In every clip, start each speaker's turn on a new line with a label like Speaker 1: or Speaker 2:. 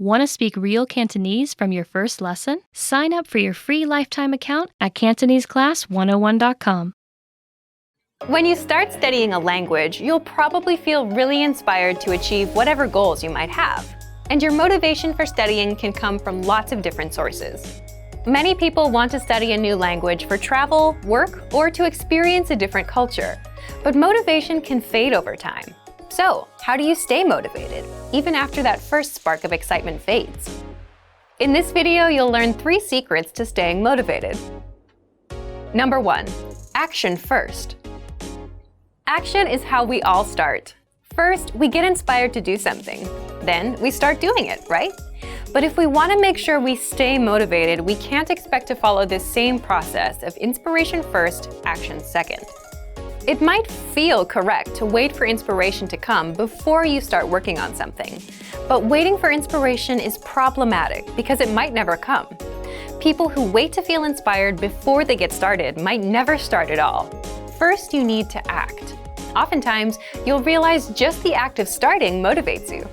Speaker 1: Want to speak real Cantonese from your first lesson? Sign up for your free lifetime account at CantoneseClass101.com.
Speaker 2: When you start studying a language, you'll probably feel really inspired to achieve whatever goals you might have. And your motivation for studying can come from lots of different sources. Many people want to study a new language for travel, work, or to experience a different culture. But motivation can fade over time. So, how do you stay motivated, even after that first spark of excitement fades? In this video, you'll learn 3 secrets to staying motivated. Number 1. Action first. Action is how we all start. First, we get inspired to do something. Then, we start doing it, right? But if we want to make sure we stay motivated, we can't expect to follow this same process of inspiration first, action second. It might feel correct to wait for inspiration to come before you start working on something. But waiting for inspiration is problematic because it might never come. People who wait to feel inspired before they get started might never start at all. First, you need to act. Oftentimes, you'll realize just the act of starting motivates you.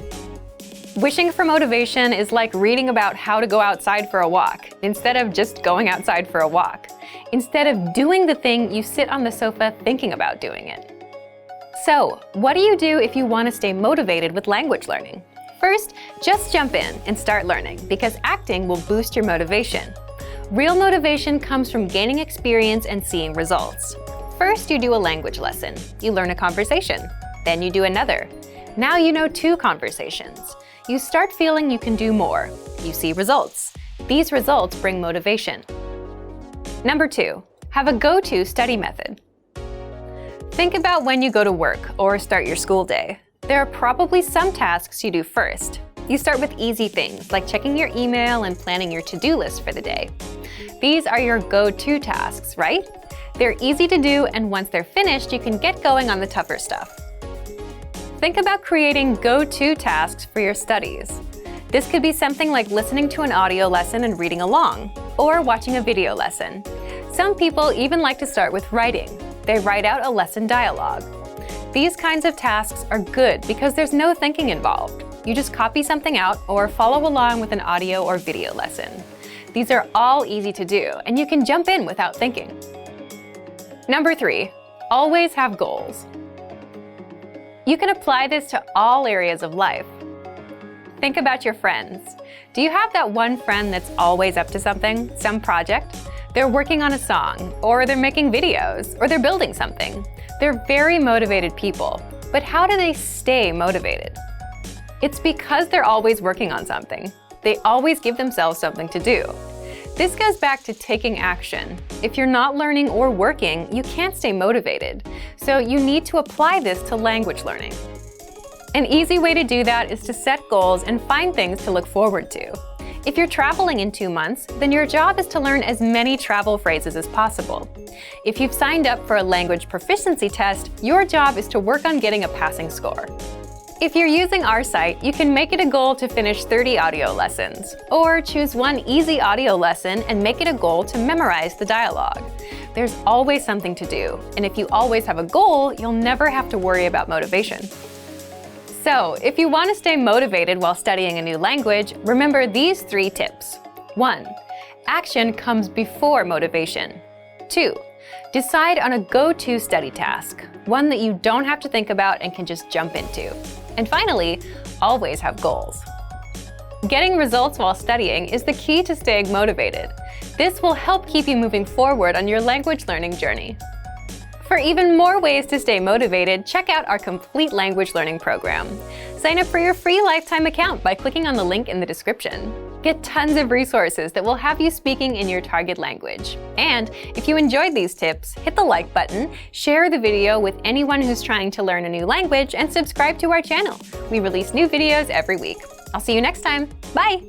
Speaker 2: Wishing for motivation is like reading about how to go outside for a walk, instead of just going outside for a walk. Instead of doing the thing, you sit on the sofa thinking about doing it. So, what do you do if you want to stay motivated with language learning? First, just jump in and start learning, because acting will boost your motivation. Real motivation comes from gaining experience and seeing results. First, you do a language lesson. You learn a conversation. Then you do another. Now you know 2 conversations. You start feeling you can do more. You see results. These results bring motivation. Number 2, have a go-to study method. Think about when you go to work or start your school day. There are probably some tasks you do first. You start with easy things like checking your email and planning your to-do list for the day. These are your go-to tasks, right? They're easy to do, and once they're finished, you can get going on the tougher stuff. Think about creating go-to tasks for your studies. This could be something like listening to an audio lesson and reading along, or watching a video lesson. Some people even like to start with writing. They write out a lesson dialogue. These kinds of tasks are good because there's no thinking involved. You just copy something out or follow along with an audio or video lesson. These are all easy to do, and you can jump in without thinking. Number 3, always have goals. You can apply this to all areas of life. Think about your friends. Do you have that one friend that's always up to something, some project? They're working on a song, or they're making videos, or they're building something. They're very motivated people, but how do they stay motivated? It's because they're always working on something. They always give themselves something to do. This goes back to taking action. If you're not learning or working, you can't stay motivated. So you need to apply this to language learning. An easy way to do that is to set goals and find things to look forward to. If you're traveling in 2 months, then your job is to learn as many travel phrases as possible. If you've signed up for a language proficiency test, your job is to work on getting a passing score. If you're using our site, you can make it a goal to finish 30 audio lessons, or choose one easy audio lesson and make it a goal to memorize the dialogue. There's always something to do, and if you always have a goal, you'll never have to worry about motivation. So, if you want to stay motivated while studying a new language, remember these 3 tips. 1. Action comes before motivation. 2. Decide on a go-to study task, one that you don't have to think about and can just jump into. And finally, always have goals. Getting results while studying is the key to staying motivated. This will help keep you moving forward on your language learning journey. For even more ways to stay motivated, check out our complete language learning program. Sign up for your free lifetime account by clicking on the link in the description. Get tons of resources that will have you speaking in your target language. And if you enjoyed these tips, hit the like button, share the video with anyone who's trying to learn a new language, and subscribe to our channel. We release new videos every week. I'll see you next time. Bye!